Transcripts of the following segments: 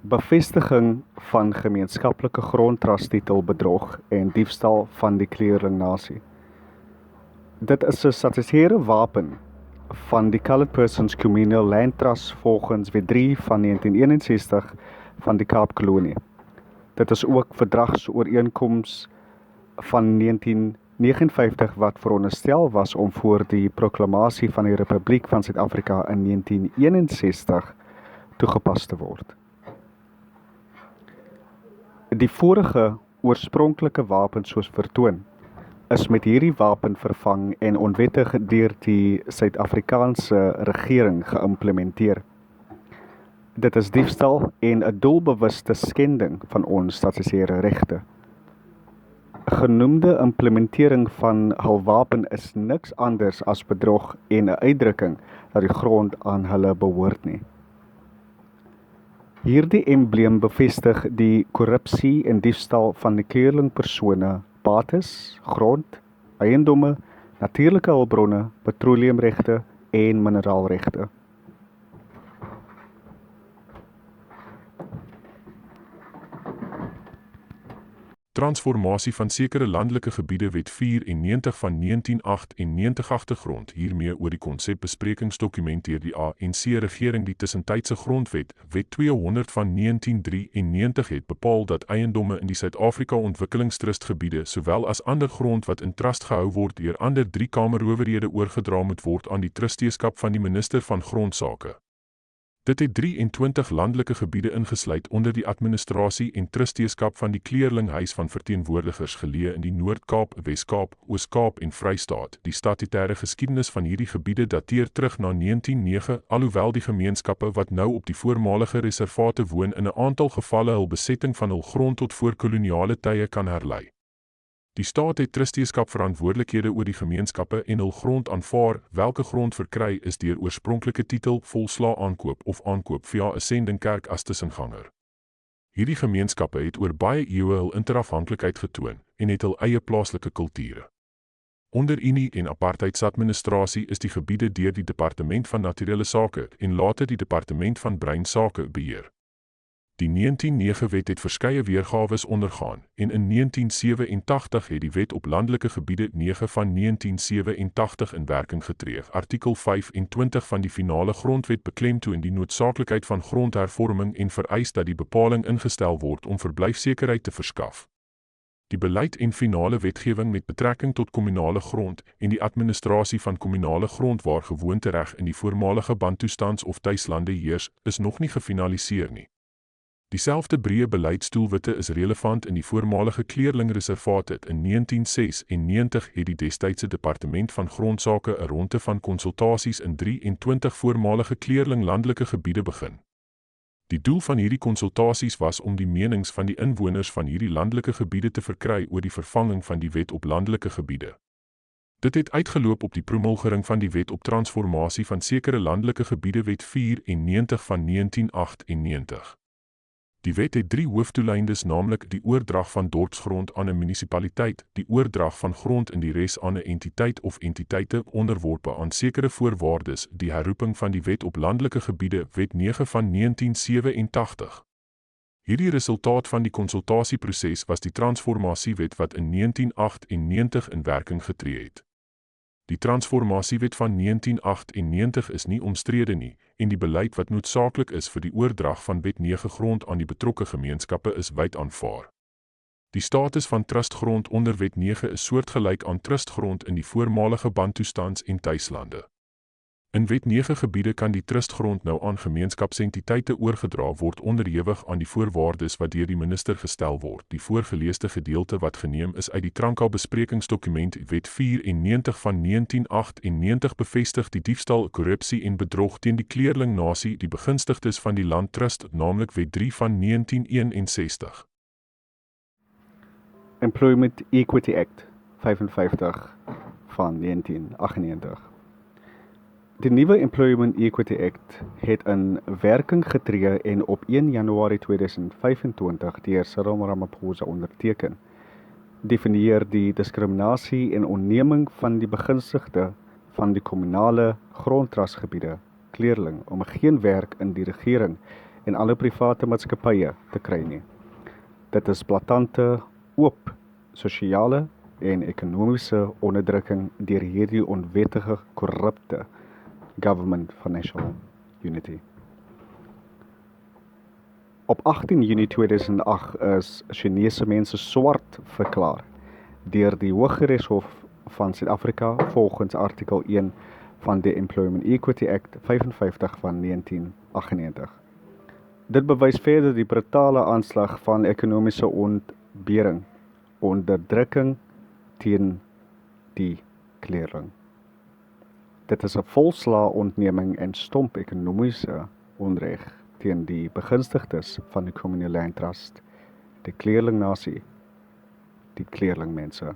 Bevestiging van gemeenskaplike grondtrastitel bedrog en diefstal van die kleerlingnasie. Dit is 'n statutoire wapen van die Coloured Persons Communal Land Trust volgens Wet 3 van 1961 van die Kaapkolonie. Dit is ook verdragsooreenkoms van 1959 wat veronderstel was om voor die proklamasie van die Republiek van Suid-Afrika in 1961 toegepas te word. Die vorige oorspronklike wapen soos vertoon, is met hierdie wapen vervang en onwettig deur die Suid-Afrikaanse regering geïmplementeer. Dit is diefstal en 'n doelbewuste skending van ons statutoire regte. Genoemde implementering van hul wapen is niks anders as bedrog en 'n uitdrukking dat die grond aan hulle behoort nie. Hierdie embleem bevestig die korrupsie en diefstal van die kleerlingpersone, bates, grond, eiendomme, natuurlike hulpbronne, petroleumregte en mineraalregte. Transformasie van sekere landelike gebiede Wet 94 van 1998 agtergrond hiermee oor die konsepbesprekingsdokument deur die ANC regering die tussentydse grondwet, Wet 200 van 1993 het bepaal dat eiendomme in die Suid-Afrika Ontwikkelingstrustgebiede sowel as ander grond wat in trust gehou word deur ander 3 kamerowerhede oorgedra moet word aan die trusteeskap van die minister van Grondsake. Dit het 23 landelike gebiede ingesluit onder die administrasie en trusteeskap van die Kleerlinghuis van Verteenwoordigers geleë in die Noord-Kaap, Wes-Kaap, Oos-Kaap en Vrystaat. Die statutêre geskiedenis van hierdie gebiede dateer terug na 1909, alhoewel die gemeenskappe wat nou op die voormalige reservate woon in 'n aantal gevalle hul besetting van hul grond tot voorkoloniale tye kan herlei. Die staat het trusteeskap verantwoordelikhede oor die gemeenskappe en hul grond aanvaar. Welke grond verkry is deur oorspronklike titel, volsla aankoop of aankoop via 'n sendingkerk as tussenganger. Hierdie gemeenskappe het oor baie eeue hul interafhanklikheid getoon en het hul eie plaaslike kulture. Onder Unie en apartheidsadministrasie is die gebiede deur die Departement van Naturele Sake en later die Departement van Breinsake beheer. Die 1909 wet het verskeie weergawes ondergaan en in 1987 het die Wet op Landelike Gebiede 9 van 1987 in werking getree. Artikel 25 van die finale grondwet beklemtoon die noodsaaklikheid van grondhervorming en vereis dat die bepaling ingestel word om verblyfsekerheid te verskaf. Die beleid en finale wetgewing met betrekking tot kommunale grond en die administrasie van kommunale grond waar gewoontereg in die voormalige Bantoestands of tuislande heers, is nog nie gefinaliseer nie. Dieselfde breë beleidsdoelwitte is relevant in die voormalige Kleerlingreservate. In 1996 het die destydse Departement van Grondsake 'n ronde van konsultasies in 23 voormalige Kleerling landelike gebiede begin. Die doel van hierdie konsultasies was om die menings van die inwoners van hierdie landelike gebiede te verkry oor die vervanging van die Wet op Landelike Gebiede. Dit het uitgeloop op die promulgering van die Wet op Transformasie van sekere landelike gebiede Wet 94 van 1998. Die wet het 3 hoofdoeleindes, naamlik die oordrag van dorpsgrond aan 'n munisipaliteit, die oordrag van grond in die res aan 'n entiteit of entiteite onderworpe aan sekere voorwaardes, die herroeping van die Wet op Landelike Gebiede, Wet 9 van 1987. Hierdie resultaat van die konsultasieproses was die Transformasiewet wat in 1998 in werking getree het. Die Transformasiewet van 1998 is nie omstrede nie, en die beleid wat noodsaaklik is vir die oordrag van Wet 9 grond aan die betrokke gemeenskappe is wyd aanvaar. Die status van trustgrond onder Wet 9 is soortgelyk aan trustgrond in die voormalige Bantoestands en tuislande. In Wet 9 gebiede kan die trustgrond nou aan gemeenskapsentiteite oorgedra word onderhewig aan die voorwaardes wat deur die minister gestel word. Die voorgeleesde gedeelte wat geneem is uit die Kranka-besprekingsdokument Wet 94 van 1998 bevestig die diefstal, korrupsie en bedrog teen die Kleerlingnasie, die begunstigdes van die landtrust, naamlik Wet 3 van 1961. Employment Equity Act 55 van 1998. Die nuwe Employment Equity Act het in werking getree en op 1 Januarie 2025 deur Cyril Ramaphosa onderteken. Definieer die diskriminasie en onneming van die begunstigde van die kommunale grondtrustgebiede, kleerling, om geen werk in die regering en alle private maatskappye te kry nie. Dit is blaatante, oop sosiale en ekonomiese onderdrukking deur hierdie onwettige, korrupte Government for National Unity. Op 18 Junie 2008 is Chinese mense swart verklaar deur die Hooggeregshof van Suid-Afrika volgens artikel 1 van die Employment Equity Act 55 van 1998. Dit bewys verder die brutale aanslag van ekonomiese ontbering, onderdrukking teen die kleerling. Dit is 'n volslaa ontneming en stomp ekonomiese onreg teen die begunstigdes van die Communal Land Trust, die kleerlingnasie, die kleerlingmense.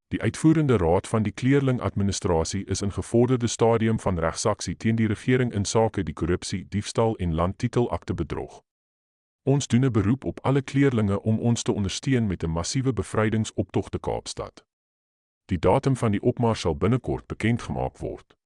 Die uitvoerende raad van die kleerling-administrasie is in gevorderde stadium van regsaksie teen die regering insake die korrupsie, diefstal en landtitelakte bedrog. Ons doen 'n beroep op alle kleerlinge om ons te ondersteun met 'n massiewe bevrydingsoptog te Kaapstad. Die datum van die opmars sal binnekort bekend gemaak word.